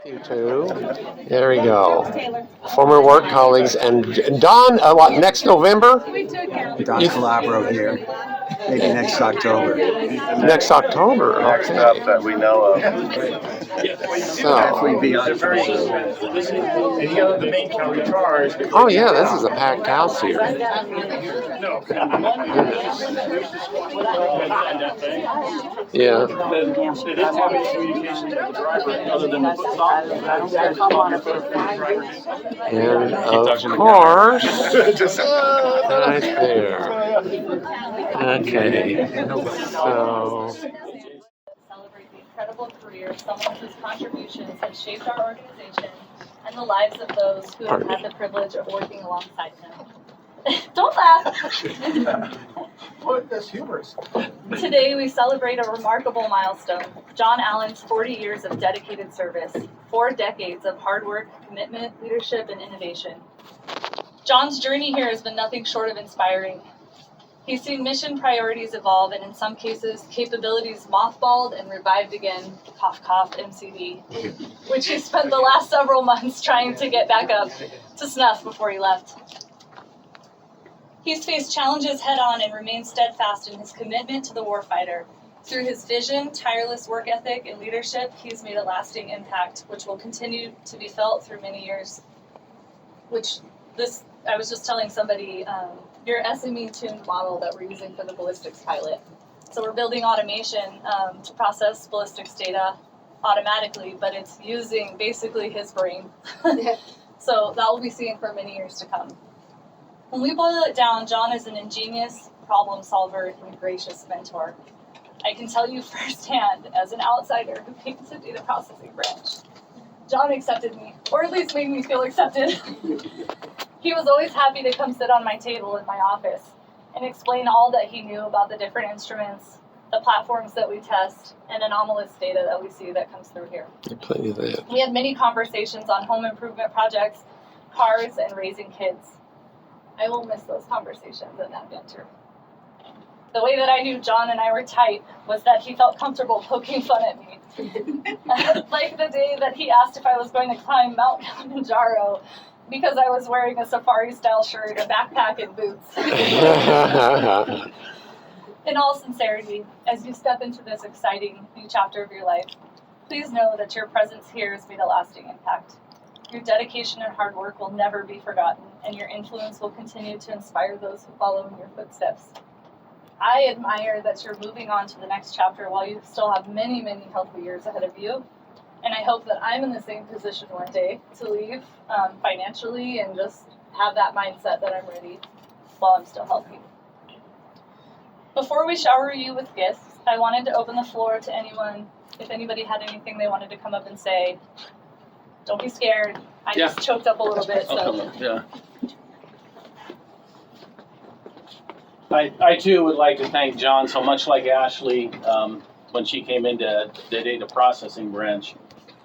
You too. There we go. Former work colleagues and Don. What next November? Don Calabro here. Maybe next October. Next October. Next Okay. up that we know of. So. We'd be on Oh yeah, this is a packed house here. Yeah. And of course, right there. Okay. So. Celebrate the incredible career of someone whose contributions have shaped our organization and the lives of those who have had the privilege of working alongside him. Don't laugh. What? That's humorous. Today we celebrate a remarkable milestone, John Allen's 40 years of dedicated service, 4 decades of hard work, commitment, leadership, and innovation. John's journey here has been nothing short of inspiring. He's seen mission priorities evolve and in some cases capabilities mothballed and revived again, cough cough MCD, which he spent the last several months trying to get back up to snuff before he left. He's faced challenges head-on and remained steadfast in his commitment to the warfighter. Through his vision, tireless work ethic, and leadership, he's made a lasting impact, which will continue to be felt through many years. I was just telling somebody, your SME-tuned model that we're using for the ballistics pilot. So we're building automation to process ballistics data automatically, but it's using basically his brain. So that will be seen for many years to come. When we boil it down, John is an ingenious problem solver and a gracious mentor. I can tell you firsthand, as an outsider who came to data processing branch, John accepted me, or at least made me feel accepted. He was always happy to come sit on my table in my office and explain all that he knew about the different instruments, the platforms that we test, and anomalous data that we see that comes through here. Plenty of that. We had many conversations on home improvement projects, cars, and raising kids. I will miss those conversations and that banter. The way that I knew John and I were tight was that he felt comfortable poking fun at me. Like the day that he asked if I was going to climb Mount Kilimanjaro because I was wearing a safari-style shirt, a backpack, and boots. In all sincerity, as you step into this exciting new chapter of your life, please know that your presence here has made a lasting impact. Your dedication and hard work will never be forgotten, and your influence will continue to inspire those who follow in your footsteps. I admire that you're moving on to the next chapter while you still have many, many healthy years ahead of you. And I hope that I'm in the same position one day to leave financially and just have that mindset that I'm ready while I'm still healthy. Before we shower you with gifts, I wanted to open the floor to anyone, if anybody had anything they wanted to come up and say. Don't be scared. I just choked up a little bit. So. Yeah. I too would like to thank John so much like Ashley when she came into the data processing branch.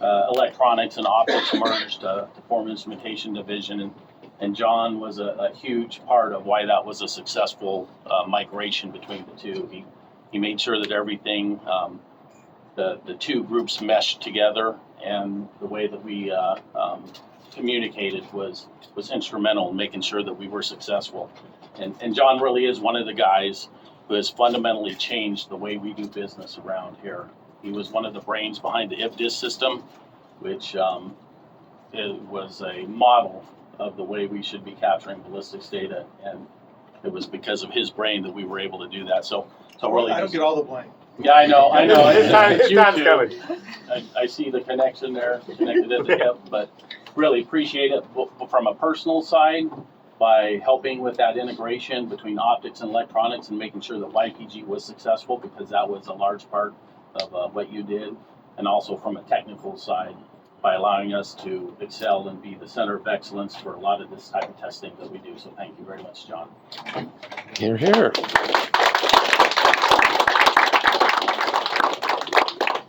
Electronics and optics merged to form instrumentation division, and John was a huge part of why that was a successful migration between the two. He made sure that everything, the two groups meshed together, and the way that we communicated was instrumental in making sure that we were successful. And John really is one of the guys who has fundamentally changed the way we do business around here. He was one of the brains behind the IFDIS system, which it was a model of the way we should be capturing ballistics data, and it was because of his brain that we were able to do that. So really, I don't get all the blame. Yeah, I know. It's you Time's two. coming. I see the connection there, connected at the hip, but really appreciate it from a personal side by helping with that integration between optics and electronics and making sure that YPG was successful, because that was a large part of what you did, and also from a technical side by allowing us to excel and be the center of excellence for a lot of this type of testing that we do. So thank you very much, John. Here, here.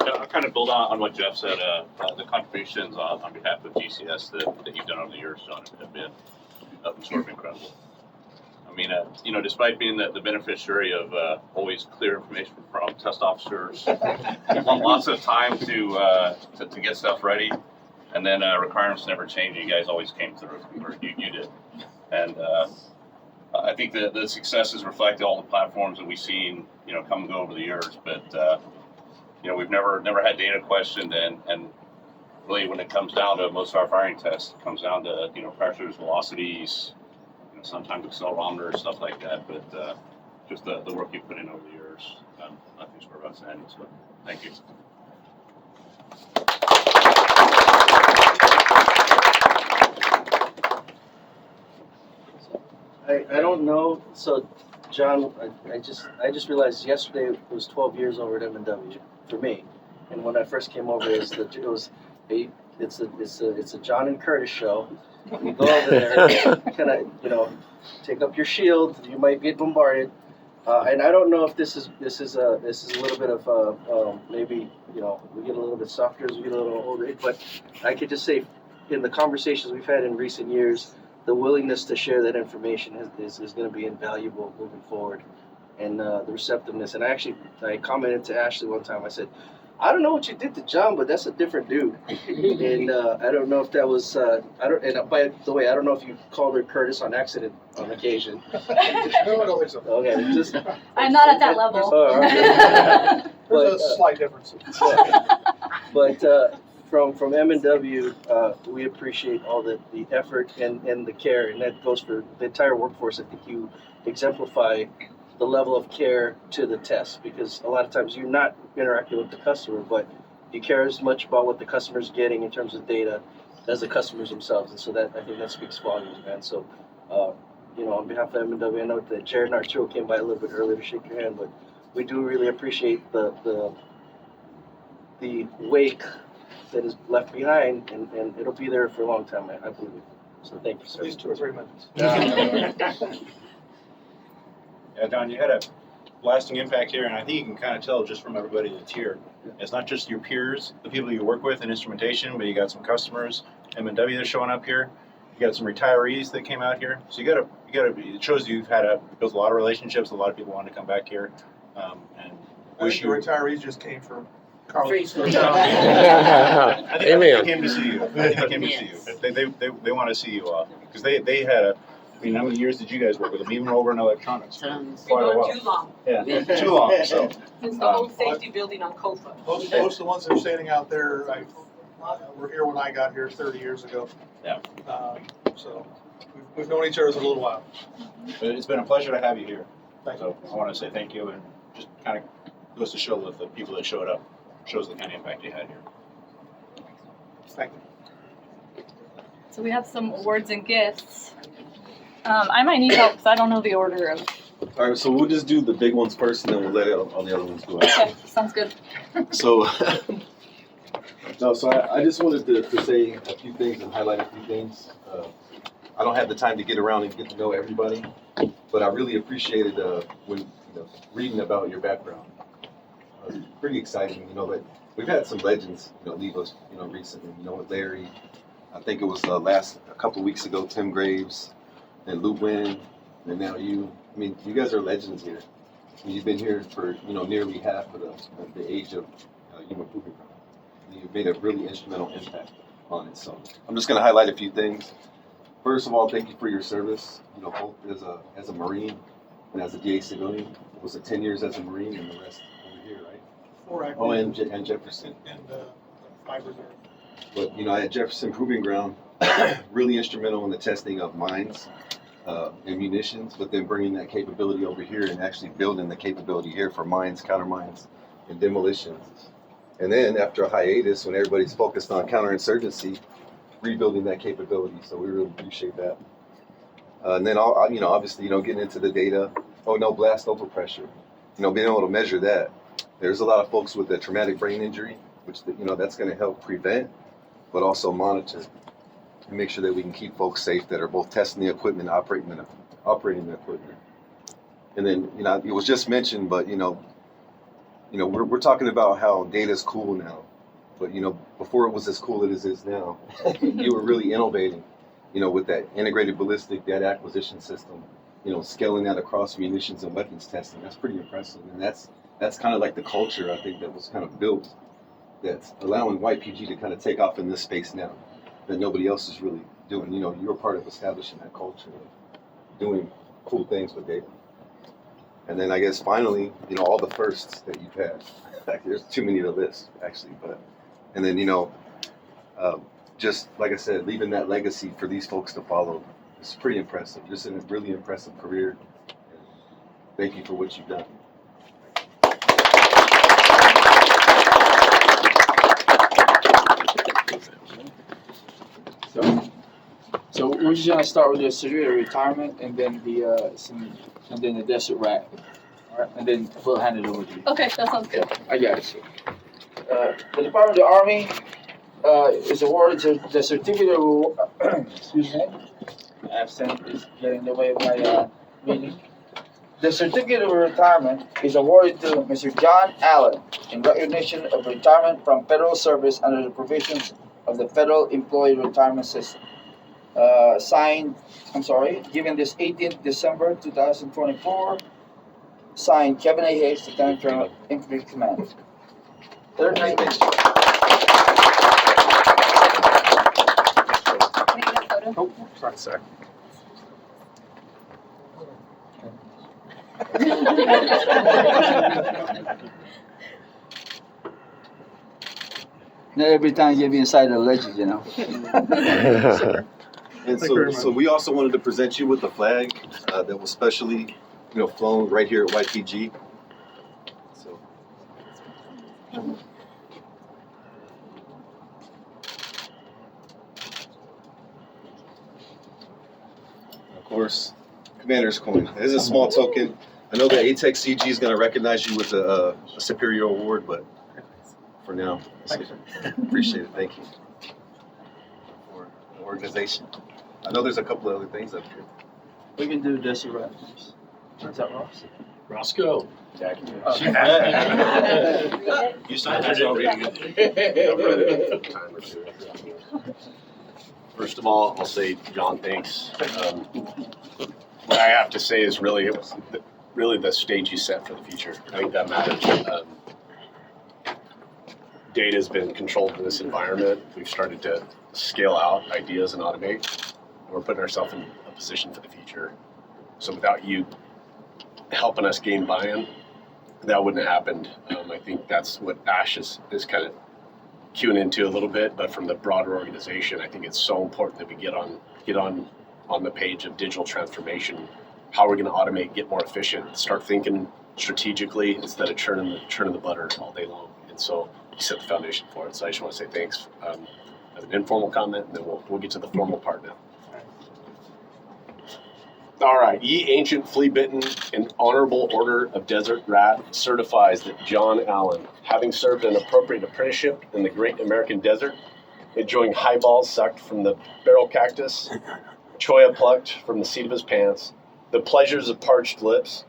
I'll kind of build on what Jeff said. The contributions on behalf of GCS that you've done over the years, John, have been sort of incredible. I mean, despite being the beneficiary of always clear information from test officers, lots of time to get stuff ready. And then requirements never changed. You guys always came through, or you did. And I think that the successes reflect all the platforms that we've seen, come and go over the years. But we've never had data questioned, and really when it comes down to most of our firing tests, it comes down to pressures, velocities, sometimes accelerometers, stuff like that. But just the work you put in over the years, nothing's for us ending. So thank you. I don't know. So, John, I just realized yesterday it was 12 years over at M&W for me, and when I first came over, it's a John and Curtis show. You go over there, kind of take up your shield. You might get bombarded, and I don't know if this is a little bit of maybe we get a little bit softer as we get a little older, but I could just say in the conversations we've had in recent years, the willingness to share that information is going to be invaluable moving forward, and the receptiveness. And I commented to Ashley one time. I said, I don't know what you did to John, but that's a different dude. And I don't know if that was And by the way, I don't know if you called her Curtis on accident on occasion. No, I don't think so. Okay, just I'm not at that level. Oh, okay. There's a slight difference. But from M&W, we appreciate all the effort and the care, and that goes for the entire workforce. I think you exemplify the level of care to the test, because a lot of times you're not interacting with the customer, but you care as much about what the customer's getting in terms of data as the customers themselves, and so that I think that speaks volumes, man. So, on behalf of M&W, I know that Jared and Arturo came by a little bit earlier to shake your hand, but we do really appreciate the wake that is left behind, and it'll be there for a long time, I believe. So thank you, sir. At least 2 or 3 minutes. Yeah, Don, you had a lasting impact here, and I think you can kind of tell just from everybody that's here. It's not just your peers, the people you work with in instrumentation, but you got some customers, M&W that's showing up here. You got some retirees that came out here. So you gotta. It shows you've built a lot of relationships. A lot of people want to come back here, and I wish think the you. retirees just came from college. I think Amen. they came to see you. I think they came to see you. They want to see you off because they had a. I mean, how many years did you guys work with them? Even over in electronics. Quite a while. Too long. Yeah, too long. So. It's the old safety building on Copa. Most of the ones that are standing out there were here when I got here 30 years ago. Yeah. So we've known each other for a little while. But it's been a pleasure to have you here. Thank So I want to say thank you, and just kind of goes to show that the people that showed up shows the kind of impact you had here. Thank you. So we have some awards and gifts. I might need help because I don't know the order of. All right, so we'll just do the big ones first, and then we'll let all the other ones go out. Okay, sounds good. So, I just wanted to say a few things and highlight a few things. I don't have the time to get around and get to know everybody, but I really appreciated when reading about your background. Pretty exciting, that we've had some legends, leave us, recently. With Larry, I think it was a couple of weeks ago, Tim Graves, and Lou Wynn, and now you. I mean, you guys are legends here. You've been here for nearly half of the age of human proving ground. You've made a really instrumental impact on it. So I'm just going to highlight a few things. First of all, thank you for your service. Both as a Marine and as a DA civilian. It was 10 years as a Marine, and the rest over here, right? 4 active. Oh, and Jefferson. And 5 reserve. But at Jefferson Proving Ground, really instrumental in the testing of mines and munitions, but then bringing that capability over here and actually building the capability here for mines, countermines, and demolitions. And then after a hiatus, when everybody's focused on counterinsurgency, rebuilding that capability. So we really appreciate that. And then obviously getting into the data. Oh no, blast overpressure. Being able to measure that. There's a lot of folks with a traumatic brain injury, which that's going to help prevent, but also monitor and make sure that we can keep folks safe that are both testing the equipment, operating the equipment. And then it was just mentioned, but we're talking about how data is cool now, but before it was as cool as it is now. You were really innovating, with that integrated ballistic data acquisition system, scaling that across munitions and weapons testing. That's pretty impressive, and that's kind of like the culture I think that was kind of built, that's allowing YPG to kind of take off in this space now. that nobody else is really doing. You know, you're part of establishing that culture of doing cool things with data. And then I guess finally, you know, all the firsts that you've had. Like, there's too many to list, actually. And then, you know, just like I said, leaving that legacy for these folks to follow is pretty impressive. Just a really impressive career. Thank you for what you've done. So we're just gonna start with the certificate of retirement and then the desert rat. All right, and then we'll hand it over to you. Okay, that sounds good. I got it. The Department of the Army is awarded the certificate of excuse me, absent is getting in the way of my meeting. The certificate of retirement is awarded to Mr. John Allen in recognition of retirement from federal service under the provisions of the Federal Employee Retirement System. Given this 18th December 2024. Signed, Kevin A. Hayes, Lieutenant Colonel, Infantry Commander. Third night. Can I get a photo? Oh, sorry, sir. Not every time you get inside the legend, you know. And Thank you very so we also wanted to present you with a flag that was specially, you know, flown right here at YPG. So. Of course, Commander's Coin. This is a small token. I know that ATEC CG is going to recognize you with a Superior Award, but for now, appreciate it. Thank you for the organization. I know there's a couple of other things up here. We can do desert rat first. Is that Ross? Roscoe. You signed it already. First of all, I'll say, John, thanks. What I have to say is really the stage you set for the future. I think that matters. Data has been controlled in this environment. We've started to scale out ideas and automate. We're putting ourselves in a position for the future. So without you helping us gain buy-in, that wouldn't have happened. I think that's what Ash is kind of cueing into a little bit, but from the broader organization, I think it's so important that we get on the page of digital transformation, how we're going to automate, get more efficient, start thinking strategically instead of churning the butter all day long. And so you set the foundation for it. So I just want to say thanks as an informal comment, and then we'll get to the formal part now. All right, ye ancient flea-bitten and honorable order of Desert Rat certifies that John Allen, having served an appropriate apprenticeship in the great American desert, enjoying highballs sucked from the barrel cactus, cholla plucked from the seat of his pants, the pleasures of parched lips,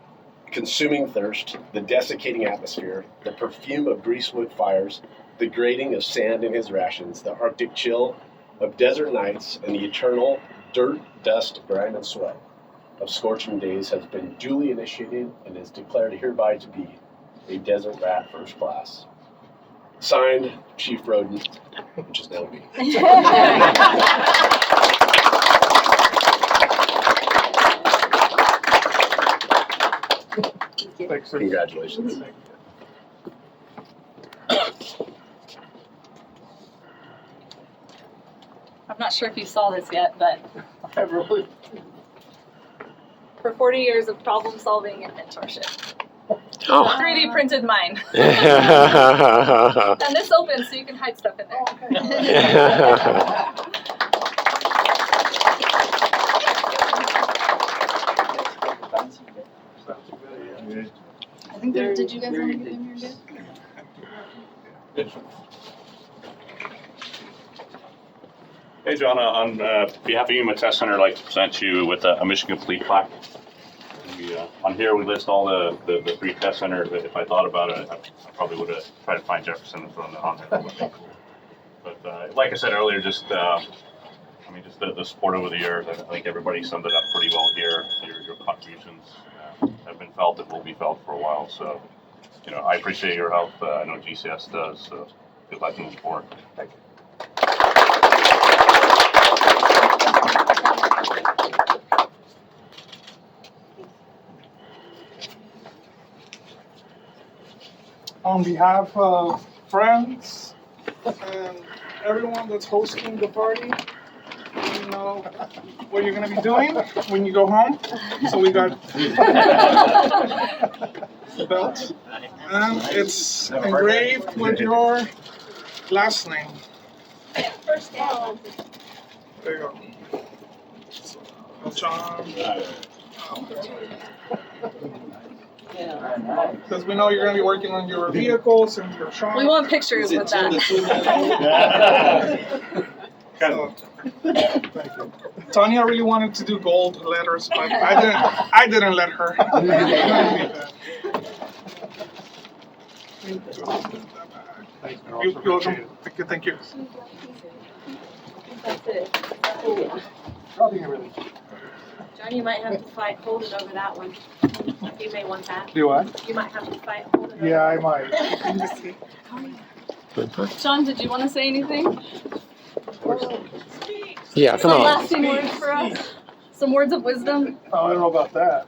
consuming thirst, the desiccating atmosphere, the perfume of greasewood fires, the grating of sand in his rations, the Arctic chill of desert nights, and the eternal dirt, dust, grime, and sweat of scorching days has been duly initiated and is declared hereby to be a Desert Rat First Class. Signed, Chief Rodent, which is now me. Thanks, sir. Congratulations. I'm not sure if you saw this yet, but for 40 years of problem solving and mentorship. Oh. 3D printed mine. And this opens so you can hide stuff in there. I think did you guys want to give them your gift? Hey, John, on behalf of UMA Test Center, I'd like to present you with a mission complete plaque. On here, we list all the 3 test centers. If I thought about it, I probably would have tried to find Jefferson and thrown it on there. But like I said earlier, just the support over the years, I think everybody summed it up pretty well here. Your contributions have been felt and will be felt for a while. So, I appreciate your help. I know GCS does. So good luck moving forward. Thank you. on behalf of friends and everyone that's hosting the party, you know what you're gonna be doing when you go home. So we got the belt, and it's engraved with your last name. There you go. John. Because we know you're going to be working on your vehicles and your shop. We want pictures with that. So, thank you. Tanya really wanted to do gold letters, but I didn't let her. You're welcome. Thank you. That's it. John, you might have to fight, hold it over that one. You may want that. Do what? You might have to fight, hold it over. Yeah, I might. Sean, did you want to say anything? Yeah, come Some on. lasting words for us? Some words of wisdom? Oh, I don't know about that.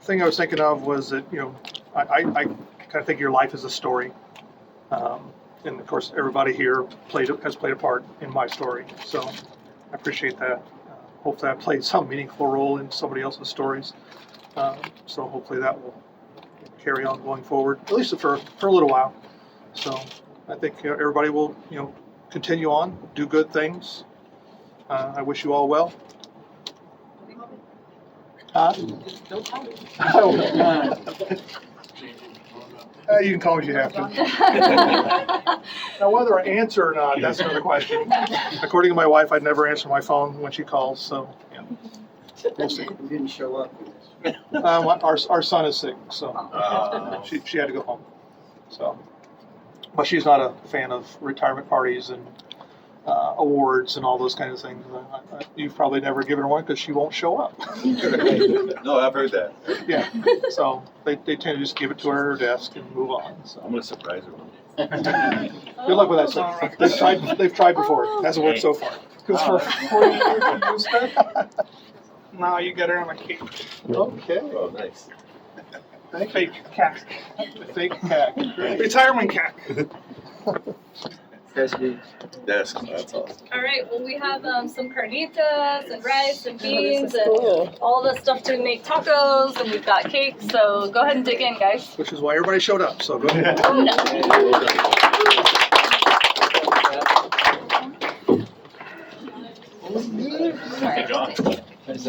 Thing I was thinking of was that, you know, I kind of think your life is a story. And of course, everybody here has played a part in my story. So I appreciate that. Hopefully I played some meaningful role in somebody else's stories. So hopefully that will carry on going forward, at least for a little while. So I think everybody will, you know, continue on, do good things. I wish you all well. You can call me if you have to. Now, whether I answer or not, that's another question. According to my wife, I'd never answer my phone when she calls, so yeah. We'll see. You didn't show up. Our son is sick, so she had to go home. So, but she's not a fan of retirement parties and awards and all those kinds of things. You've probably never given her one because she won't show up. No, I've heard that. Yeah, so they tend to just give it to her at her desk and move on. So. I'm gonna surprise her. Good luck with that, sir. They've tried before. It hasn't worked so far. Because for 40 years you used it, now you get her on a cake. Okay. Oh, nice. Fake cack. Fake cack. Retirement cack. That's awesome. All right, well, we have some carnitas and rice and beans and all the stuff to make tacos, and we've got cake, so go ahead and dig in, guys. Which is why everybody showed up, so go ahead. Hey, John. Anna,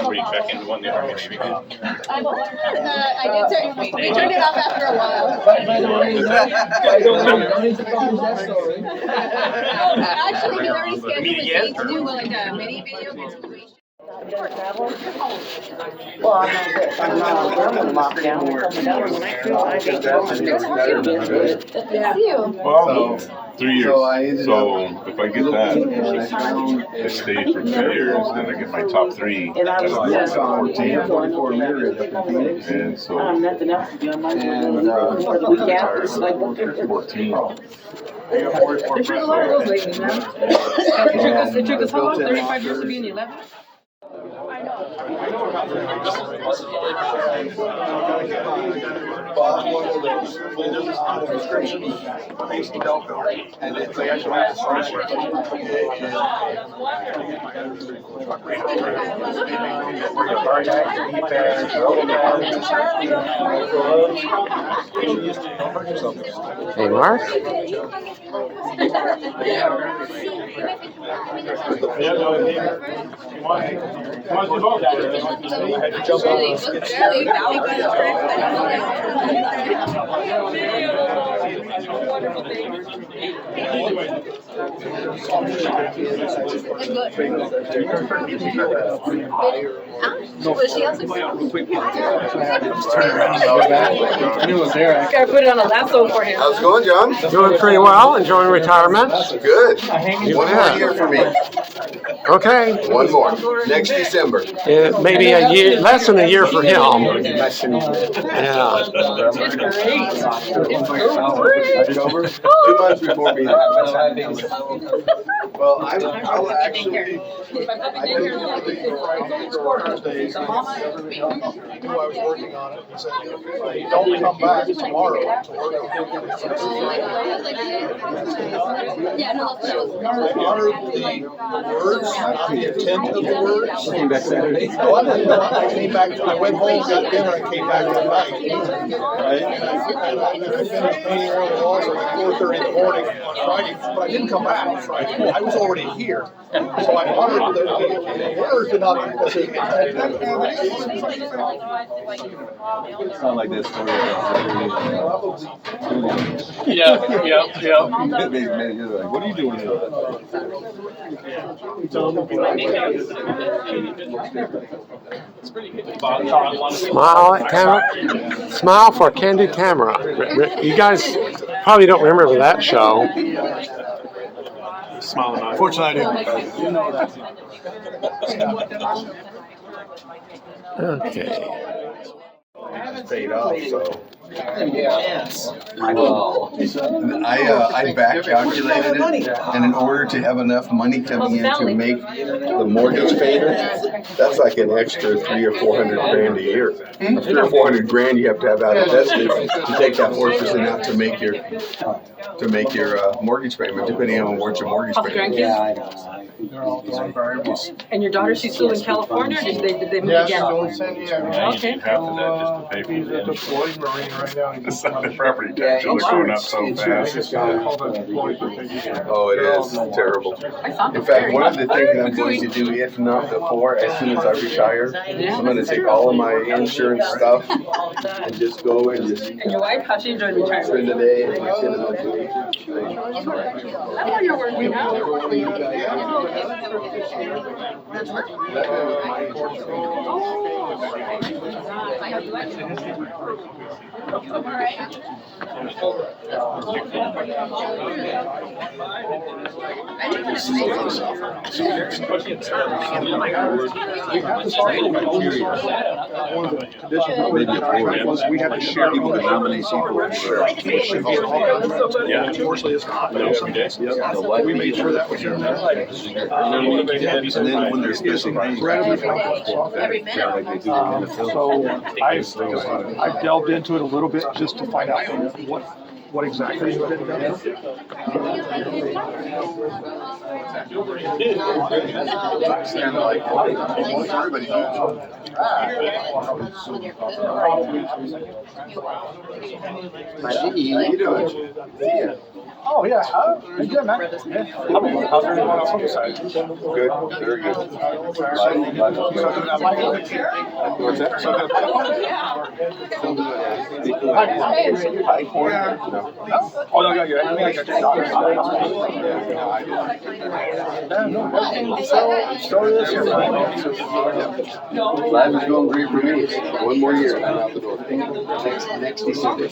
were you back into one the Army Navy? I did turn, we turned it off after a while. Actually, we already scheduled a date to do like a mini video continuation. Well, I'm not locked down. Well, 3 years. So if I get that, I stay for 2 years, then I get my top 3. That's 14. And so Nothing else to do on my for the week after. 14. It took a lot of those lately, man. It took us how long? 35 years to be in the 11th? And if they actually have to start Hey, Mark. Gotta put it on a lasso for him. How's it going, John? Doing pretty well. Enjoying retirement. Good. One more year for me. Okay. One more. Next December. Maybe a year, less than a year for him. Yeah. It's great. over 2 months before me. Well, I'll actually. My puppy daycare is Knew I was working on it, and said, don't come back tomorrow to work on it. Honor the words, not the intent of the words. Came back Saturday. No, I didn't know. I came back, I went home, got dinner, and came back that night. Right? And I finished painting one of the walls at like 4:30 in the morning on Friday, but I didn't come back on Friday. I was already here. So I honored the words and not the intent. It's not like that story. Yeah. What are you doing here? Smile at camera. Smile for Candid Camera. You guys probably don't remember that show. Smiling. Fortunately, I Okay. Paid off, so. Yeah. I back calculated it, and in order to have enough money coming in to make the mortgage payment, that's like an extra $300 or $400 a year. $300 or $400 you have to have out invested to take that 4% out to make your mortgage payment, depending on what your mortgage payment is. And your daughter, she's still in California, or did they move Yeah, again? so in San Diego. Okay. Half of that just to pay for He's the at the Floyd Marine right now. It's not the property tax, they're going up so fast. Oh, it is terrible. In fact, one of the things that I'm going to do, if not before, as soon as I retire, I'm going to take all of my insurance stuff and just go and just And your wife, how's she enjoying retirement? spend the day and my kids. That's why you're working out. One of the conditions was we had to share People to nominate people. Yeah, unfortunately, it's not. We made sure that was in there. And then when there's special things, Incredibly helpful. like they do in the Philippines. So I delved into it a little bit just to find out what exactly had been done. It's kind of like everybody knows. How you doing? Oh, yeah. Good, man. Yeah. How's everyone else on the side? Good, very good. What's that? High corn? No. Oh, no, yeah. I got your daughter. Life is going great for me. One more year, I'm out the door. Next December.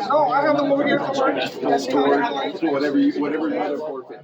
No, I have them over here. Whatever you other forfeit.